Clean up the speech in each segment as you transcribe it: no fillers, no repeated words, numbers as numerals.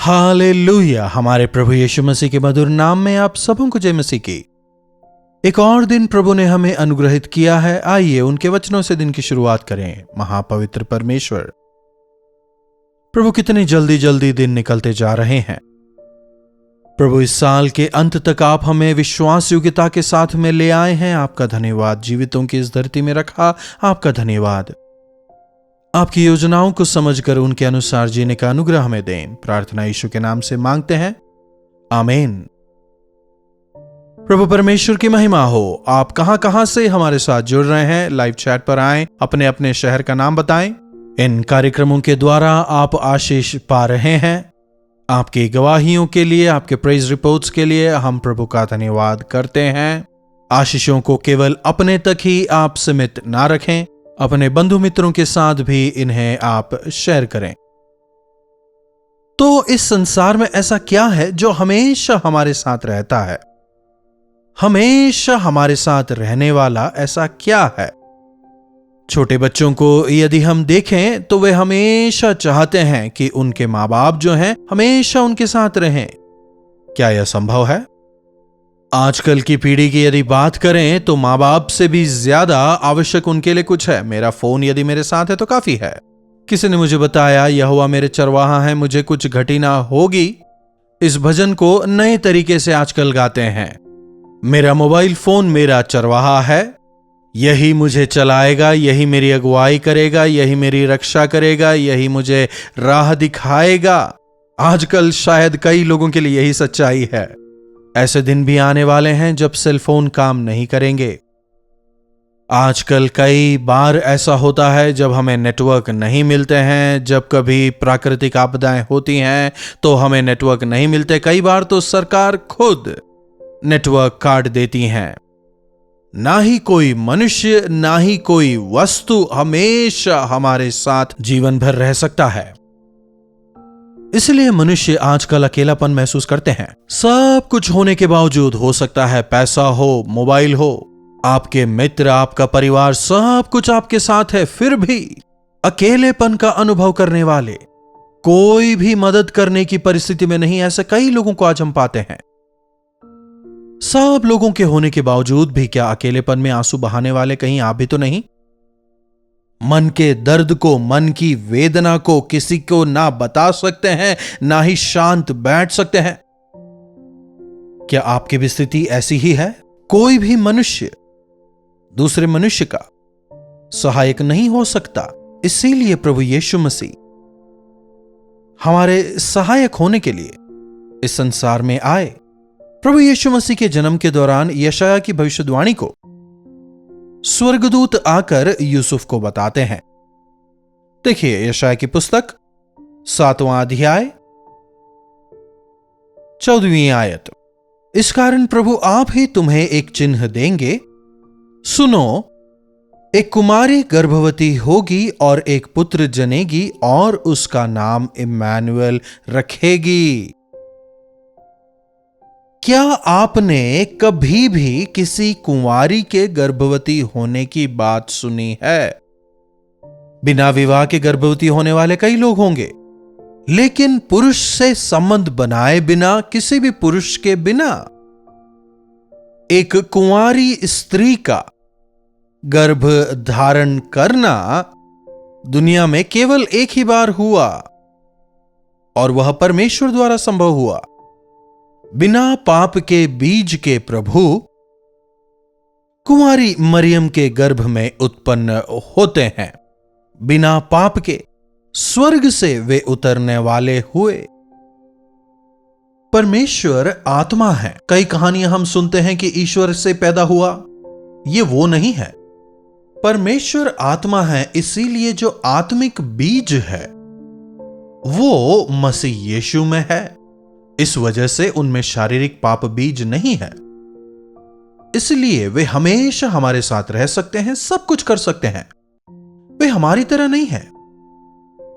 Hallelujah. हमारे प्रभु यीशु मसीह के मधुर नाम में आप सबों को जय मसीह की। एक और दिन प्रभु ने हमें अनुग्रहित किया है। आइए उनके वचनों से दिन की शुरुआत करें। महापवित्र परमेश्वर प्रभु, कितनी जल्दी जल्दी दिन निकलते जा रहे हैं। प्रभु, इस साल के अंत तक आप हमें विश्वास योग्यता के साथ में ले आए हैं। आपका धन्यवाद। जीवितों की इस धरती में रखा, आपका धन्यवाद। आपकी योजनाओं को समझकर उनके अनुसार जीने का अनुग्रह हमें दें। प्रार्थना यीशु के नाम से मांगते हैं, आमीन। प्रभु परमेश्वर की महिमा हो। आप कहां से हमारे साथ जुड़ रहे हैं, लाइव चैट पर आएं, अपने अपने शहर का नाम बताएं। इन कार्यक्रमों के द्वारा आप आशीष पा रहे हैं। आपकी गवाहियों के लिए, आपके प्रेज रिपोर्ट्स के लिए हम प्रभु का धन्यवाद करते हैं। आशीषों को केवल अपने तक ही आप सीमित ना रखें, अपने बंधु मित्रों के साथ भी इन्हें आप शेयर करें। तो इस संसार में ऐसा क्या है जो हमेशा हमारे साथ रहता है? हमेशा हमारे साथ रहने वाला ऐसा क्या है? छोटे बच्चों को यदि हम देखें तो वे हमेशा चाहते हैं कि उनके माँ बाप जो हैं हमेशा उनके साथ रहें। क्या यह संभव है? आजकल की पीढ़ी की यदि बात करें तो माँ बाप से भी ज्यादा आवश्यक उनके लिए कुछ है। मेरा फोन यदि मेरे साथ है तो काफी है। किसी ने मुझे बताया, यहोवा मेरे चरवाहा है, मुझे कुछ घटी ना होगी। इस भजन को नए तरीके से आजकल गाते हैं। मेरा मोबाइल फोन मेरा चरवाहा है, यही मुझे चलाएगा, यही मेरी अगुवाई करेगा, यही मेरी रक्षा करेगा, यही मुझे राह दिखाएगा। आजकल शायद कई लोगों के लिए यही सच्चाई है। ऐसे दिन भी आने वाले हैं जब सेलफोन काम नहीं करेंगे। आजकल कई बार ऐसा होता है जब हमें नेटवर्क नहीं मिलते हैं। जब कभी प्राकृतिक आपदाएं होती हैं तो हमें नेटवर्क नहीं मिलते। कई बार तो सरकार खुद नेटवर्क काट देती हैं। ना ही कोई मनुष्य, ना ही कोई वस्तु हमेशा हमारे साथ जीवन भर रह सकता है। इसलिए मनुष्य आजकल अकेलापन महसूस करते हैं। सब कुछ होने के बावजूद, हो सकता है पैसा हो, मोबाइल हो, आपके मित्र, आपका परिवार, सब कुछ आपके साथ है, फिर भी अकेलेपन का अनुभव करने वाले, कोई भी मदद करने की परिस्थिति में नहीं। ऐसे कई लोगों को आज हम पाते हैं। सब लोगों के होने के बावजूद भी क्या अकेलेपन में आंसू बहाने वाले कहीं आप भी तो नहीं? मन के दर्द को, मन की वेदना को किसी को ना बता सकते हैं, ना ही शांत बैठ सकते हैं। क्या आपकी भी स्थिति ऐसी ही है? कोई भी मनुष्य दूसरे मनुष्य का सहायक नहीं हो सकता। इसीलिए प्रभु यीशु मसीह हमारे सहायक होने के लिए इस संसार में आए। प्रभु यीशु मसीह के जन्म के दौरान यशायाह की भविष्यवाणी को स्वर्गदूत आकर यूसुफ को बताते हैं। देखिए यशायाह की पुस्तक 7वां अध्याय 14वीं आयत। इस कारण प्रभु आप ही तुम्हें एक चिन्ह देंगे। सुनो, एक कुमारी गर्भवती होगी और एक पुत्र जनेगी और उसका नाम इम्मानुएल रखेगी। क्या आपने कभी भी किसी कुंवारी के गर्भवती होने की बात सुनी है? बिना विवाह के गर्भवती होने वाले कई लोग होंगे, लेकिन पुरुष से संबंध बनाए बिना, किसी भी पुरुष के बिना एक कुंवारी स्त्री का गर्भ धारण करना दुनिया में केवल एक ही बार हुआ, और वह परमेश्वर द्वारा संभव हुआ। बिना पाप के बीज के प्रभु कुंवारी मरियम के गर्भ में उत्पन्न होते हैं। बिना पाप के स्वर्ग से वे उतरने वाले हुए। परमेश्वर आत्मा है। कई कहानियां हम सुनते हैं कि ईश्वर से पैदा हुआ, ये वो नहीं है। परमेश्वर आत्मा है, इसीलिए जो आत्मिक बीज है वो मसीह यीशु में है। इस वजह से उनमें शारीरिक पाप बीज नहीं है। इसलिए वे हमेशा हमारे साथ रह सकते हैं, सब कुछ कर सकते हैं। वे हमारी तरह नहीं है।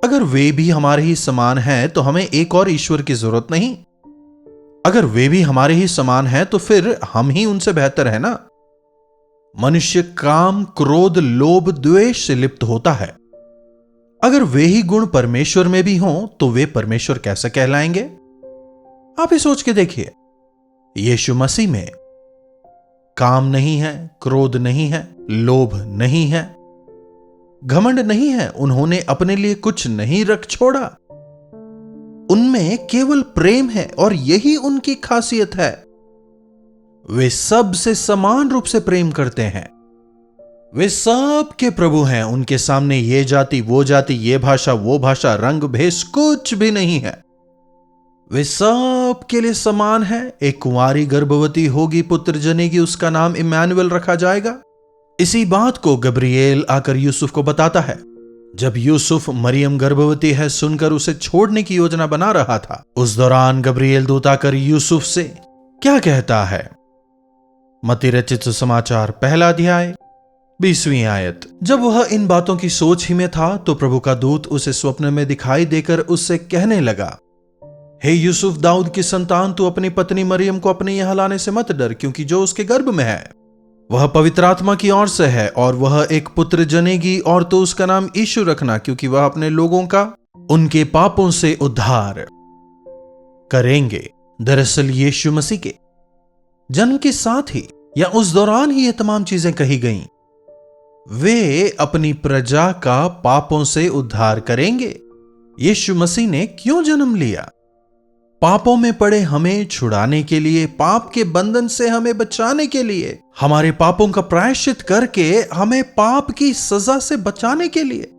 अगर वे भी हमारे ही समान हैं तो हमें एक और ईश्वर की जरूरत नहीं। अगर वे भी हमारे ही समान हैं तो फिर हम ही उनसे बेहतर है ना। मनुष्य काम, क्रोध, लोभ, द्वेष से लिप्त होता है। अगर वे ही गुण परमेश्वर में भी हों तो वे परमेश्वर कैसे कहलाएंगे? आप ही सोच के देखिए। यीशु मसीह में काम नहीं है, क्रोध नहीं है, लोभ नहीं है, घमंड नहीं है, उन्होंने अपने लिए कुछ नहीं रख छोड़ा। उनमें केवल प्रेम है और यही उनकी खासियत है। वे सबसे समान रूप से प्रेम करते हैं। वे सब के प्रभु हैं। उनके सामने ये जाति वो जाति, ये भाषा वो भाषा, रंग भेष कुछ भी नहीं है। वे सब के लिए समान है। एक कुंवारी गर्भवती होगी, पुत्र जनेगी, उसका नाम इम्मानुएल रखा जाएगा। इसी बात को गब्रिएल आकर यूसुफ को बताता है। जब यूसुफ मरियम गर्भवती है सुनकर उसे छोड़ने की योजना बना रहा था, उस दौरान गब्रिएल दूत आकर यूसुफ से क्या कहता है? मत्ती रचित सुसमाचार 1 अध्याय 20वीं आयत। जब वह इन बातों की सोच ही में था तो प्रभु का दूत उसे स्वप्न में दिखाई देकर उससे कहने लगा, हे यूसुफ, दाऊद की संतान, तू अपनी पत्नी मरियम को अपने यहां लाने से मत डर, क्योंकि जो उसके गर्भ में है वह पवित्र आत्मा की ओर से है, और वह एक पुत्र जनेगी, और तो उसका नाम यीशु रखना, क्योंकि वह अपने लोगों का उनके पापों से उद्धार करेंगे। दरअसल यीशु मसीह के जन्म के साथ ही या उस दौरान ही ये तमाम चीजें कही गईं। वे अपनी प्रजा का पापों से उद्धार करेंगे। यीशु मसीह ने क्यों जन्म लिया? पापों में पड़े हमें छुड़ाने के लिए, पाप के बंधन से हमें बचाने के लिए, हमारे पापों का प्रायश्चित करके हमें पाप की सजा से बचाने के लिए।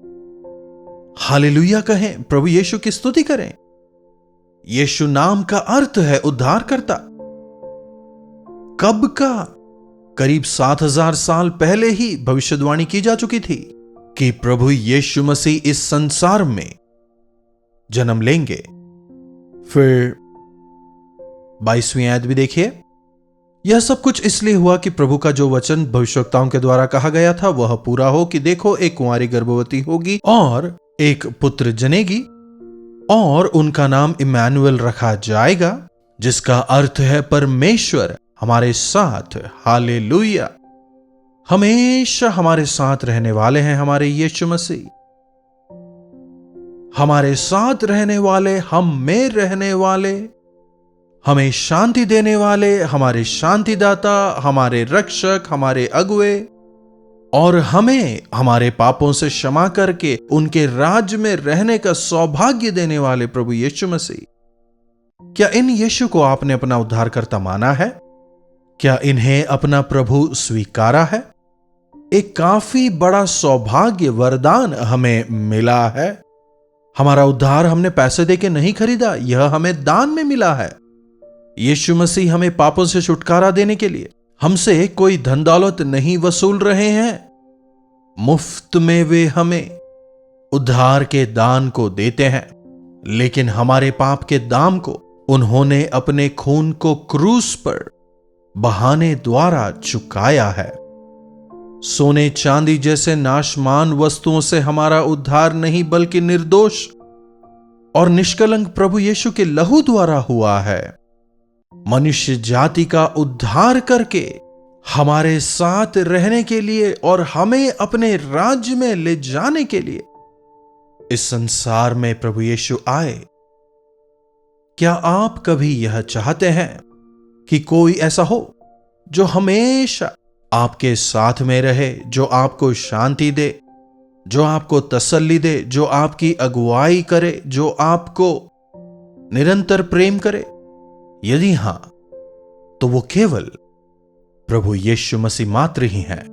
हालेलुया कहें, प्रभु यीशु की स्तुति करें। यीशु नाम का अर्थ है उद्धार करता। कब का? करीब 7000 साल पहले ही भविष्यवाणी की जा चुकी थी कि प्रभु यीशु मसीह इस संसार में जन्म लेंगे। फिर 22वीं आयत भी देखिए। यह सब कुछ इसलिए हुआ कि प्रभु का जो वचन भविष्यवक्ताओं के द्वारा कहा गया था वह पूरा हो, कि देखो, एक कुंवारी गर्भवती होगी और एक पुत्र जनेगी, और उनका नाम इम्मानुएल रखा जाएगा, जिसका अर्थ है परमेश्वर हमारे साथ। हालेलुया। हमेशा हमारे साथ रहने वाले हैं हमारे यीशु मसीह। हमारे साथ रहने वाले, हम में रहने वाले, हमें शांति देने वाले, हमारे शांतिदाता, हमारे रक्षक, हमारे अगुए, और हमें हमारे पापों से क्षमा करके उनके राज्य में रहने का सौभाग्य देने वाले प्रभु यीशु मसीह। क्या इन यीशु को आपने अपना उद्धारकर्ता माना है? क्या इन्हें अपना प्रभु स्वीकारा है? एक काफी बड़ा सौभाग्य, वरदान हमें मिला है। हमारा उद्धार हमने पैसे देके नहीं खरीदा, यह हमें दान में मिला है। यीशु मसीह हमें पापों से छुटकारा देने के लिए हमसे कोई धन दौलत नहीं वसूल रहे हैं। मुफ्त में वे हमें उद्धार के दान को देते हैं, लेकिन हमारे पाप के दाम को उन्होंने अपने खून को क्रूस पर बहाने द्वारा चुकाया है। सोने चांदी जैसे नाशमान वस्तुओं से हमारा उद्धार नहीं, बल्कि निर्दोष और निष्कलंक प्रभु यीशु के लहू द्वारा हुआ है। मनुष्य जाति का उद्धार करके हमारे साथ रहने के लिए और हमें अपने राज्य में ले जाने के लिए इस संसार में प्रभु यीशु आए। क्या आप कभी यह चाहते हैं कि कोई ऐसा हो जो हमेशा आपके साथ में रहे, जो आपको शांति दे, जो आपको तसल्ली दे, जो आपकी अगुवाई करे, जो आपको निरंतर प्रेम करे? यदि हां, तो वो केवल प्रभु यीशु मसीह मात्र ही हैं।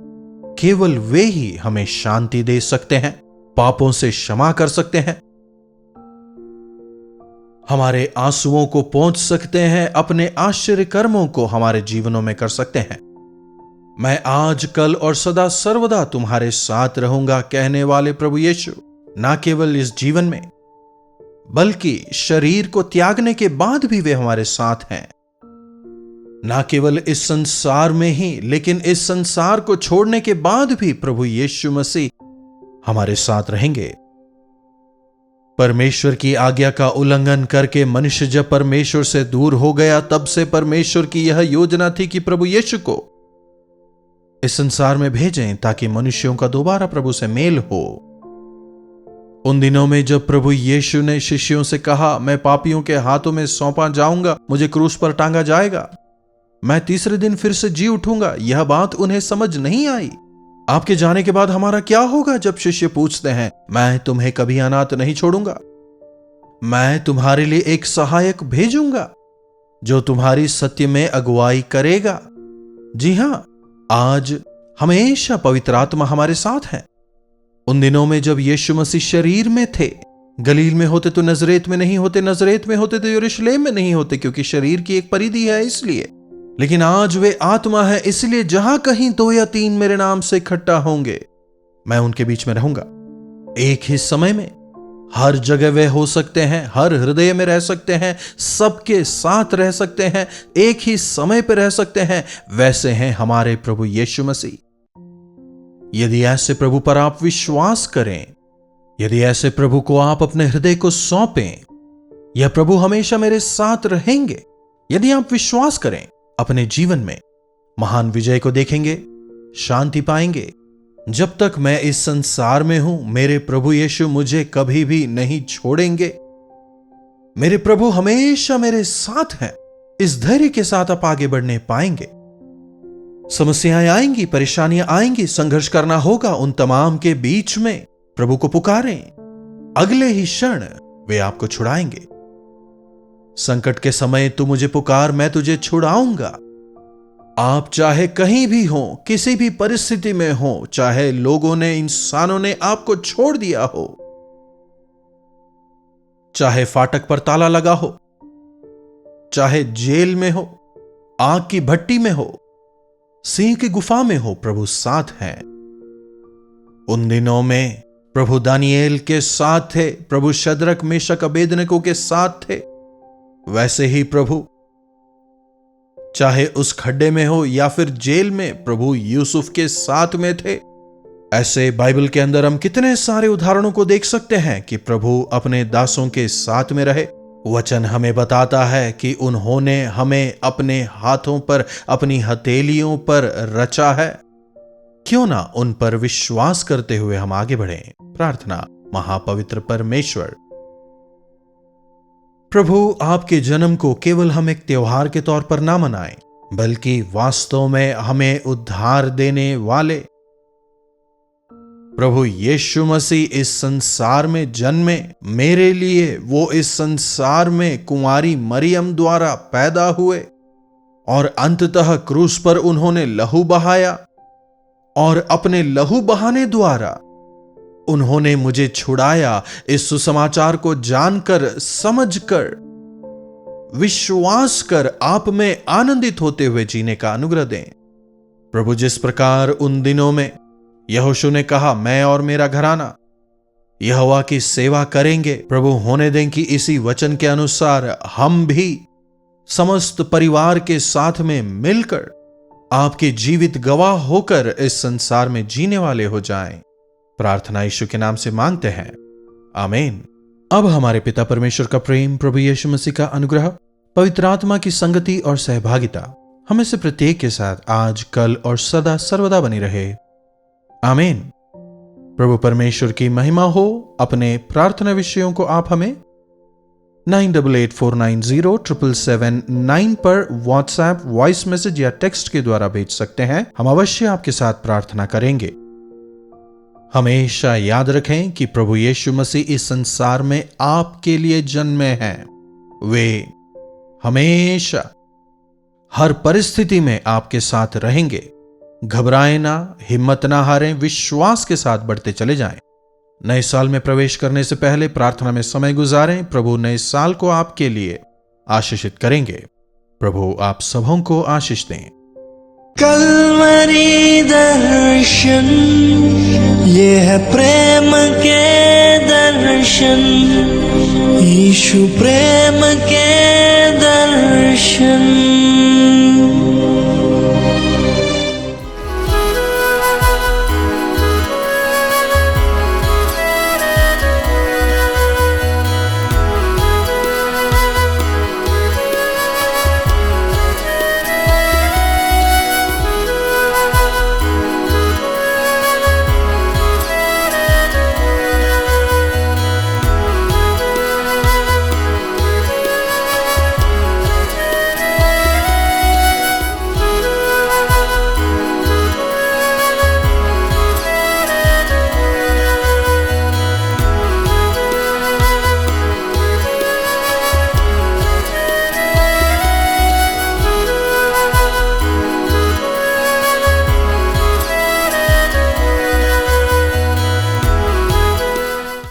केवल वे ही हमें शांति दे सकते हैं, पापों से क्षमा कर सकते हैं, हमारे आंसुओं को पोंछ सकते हैं, अपने आश्चर्य कर्मों को हमारे जीवनों में कर सकते हैं। मैं आज, कल और सदा सर्वदा तुम्हारे साथ रहूंगा कहने वाले प्रभु यीशु ना केवल इस जीवन में, बल्कि शरीर को त्यागने के बाद भी वे हमारे साथ हैं। ना केवल इस संसार में ही, लेकिन इस संसार को छोड़ने के बाद भी प्रभु यीशु मसीह हमारे साथ रहेंगे। परमेश्वर की आज्ञा का उल्लंघन करके मनुष्य जब परमेश्वर से दूर हो गया, तब से परमेश्वर की यह योजना थी कि प्रभु यीशु को इस संसार में भेजें ताकि मनुष्यों का दोबारा प्रभु से मेल हो। उन दिनों में जब प्रभु यीशु ने शिष्यों से कहा, मैं पापियों के हाथों में सौंपा जाऊंगा, मुझे क्रूस पर टांगा जाएगा, मैं तीसरे दिन फिर से जी उठूंगा, यह बात उन्हें समझ नहीं आई। आपके जाने के बाद हमारा क्या होगा जब शिष्य पूछते हैं, मैं तुम्हें कभी अनाथ नहीं छोड़ूंगा, मैं तुम्हारे लिए एक सहायक भेजूंगा जो तुम्हारी सत्य में अगुवाई करेगा। जी हां, आज हमेशा पवित्र आत्मा हमारे साथ है। उन दिनों में जब यीशु मसीह शरीर में थे, गलील में होते तो नजरेत में नहीं होते, नजरेत में होते तो यरूशलेम में नहीं होते, क्योंकि शरीर की एक परिधि है इसलिए। लेकिन आज वे आत्मा है, इसलिए जहां कहीं 2 या 3 मेरे नाम से इकट्ठा होंगे, मैं उनके बीच में रहूंगा। एक ही समय में हर जगह वे हो सकते हैं, हर हृदय में रह सकते हैं, सबके साथ रह सकते हैं, एक ही समय पर रह सकते हैं। वैसे हैं हमारे प्रभु यीशु मसीह। यदि ऐसे प्रभु पर आप विश्वास करें, यदि ऐसे प्रभु को आप अपने हृदय को सौंपें, यह प्रभु हमेशा मेरे साथ रहेंगे, यदि आप विश्वास करें, अपने जीवन में महान विजय को देखेंगे, शांति पाएंगे। जब तक मैं इस संसार में हूं, मेरे प्रभु यीशु मुझे कभी भी नहीं छोड़ेंगे। मेरे प्रभु हमेशा मेरे साथ हैं। इस धैर्य के साथ आप आगे बढ़ने पाएंगे। समस्याएं आएंगी, परेशानियां आएंगी, संघर्ष करना होगा, उन तमाम के बीच में प्रभु को पुकारें, अगले ही क्षण वे आपको छुड़ाएंगे। संकट के समय तू मुझे पुकार, मैं तुझे छुड़ाऊंगा। आप चाहे कहीं भी हो, किसी भी परिस्थिति में हो, चाहे लोगों ने, इंसानों ने आपको छोड़ दिया हो, चाहे फाटक पर ताला लगा हो, चाहे जेल में हो, आग की भट्टी में हो, सिंह की गुफा में हो, प्रभु साथ है। उन दिनों में प्रभु दानियेल के साथ थे, प्रभु शद्रक मेशक अबेदनगो के साथ थे। वैसे ही प्रभु चाहे उस खड्डे में हो या फिर जेल में, प्रभु यूसुफ के साथ में थे। ऐसे बाइबल के अंदर हम कितने सारे उदाहरणों को देख सकते हैं कि प्रभु अपने दासों के साथ में रहे। वचन हमें बताता है कि उन्होंने हमें अपने हाथों पर, अपनी हथेलियों पर रचा है। क्यों ना उन पर विश्वास करते हुए हम आगे बढ़ें। प्रार्थना। महापवित्र परमेश्वर, प्रभु आपके जन्म को केवल हम एक त्योहार के तौर पर ना मनाएं, बल्कि वास्तव में हमें उद्धार देने वाले प्रभु यीशु मसीह इस संसार में जन्मे। मेरे लिए वो इस संसार में कुंवारी मरियम द्वारा पैदा हुए और अंततः क्रूस पर उन्होंने लहू बहाया, और अपने लहू बहाने द्वारा उन्होंने मुझे छुड़ाया। इस सुसमाचार को जानकर, समझकर, विश्वास कर आप में आनंदित होते हुए जीने का अनुग्रह दें। प्रभु, जिस प्रकार उन दिनों में यहोशू ने कहा, मैं और मेरा घराना यहोवा की सेवा करेंगे, प्रभु होने दें कि इसी वचन के अनुसार हम भी समस्त परिवार के साथ में मिलकर आपके जीवित गवाह होकर इस संसार में जीने वाले हो जाएं। प्रार्थना यीशु के नाम से मांगते हैं, आमीन। अब हमारे पिता परमेश्वर का प्रेम, प्रभु यीशु मसीह का अनुग्रह, पवित्र आत्मा की संगति और सहभागिता हमें से प्रत्येक के साथ आज, कल और सदा सर्वदा बनी रहे, आमीन। प्रभु परमेश्वर की महिमा हो। अपने प्रार्थना विषयों को आप हमें 9884907779 पर व्हाट्सएप, वॉइस मैसेज या टेक्स्ट के द्वारा भेज सकते हैं। हम अवश्य आपके साथ प्रार्थना करेंगे। हमेशा याद रखें कि प्रभु यीशु मसीह इस संसार में आपके लिए जन्मे हैं। वे हमेशा हर परिस्थिति में आपके साथ रहेंगे। घबराएं ना, हिम्मत ना हारें, विश्वास के साथ बढ़ते चले जाएं। नए साल में प्रवेश करने से पहले प्रार्थना में समय गुजारें। प्रभु नए साल को आपके लिए आशीषित करेंगे। प्रभु आप सबों को आशीष दें। कलवरी दर्शन, ये है प्रेम के दर्शन, यीशु प्रेम के दर्शन।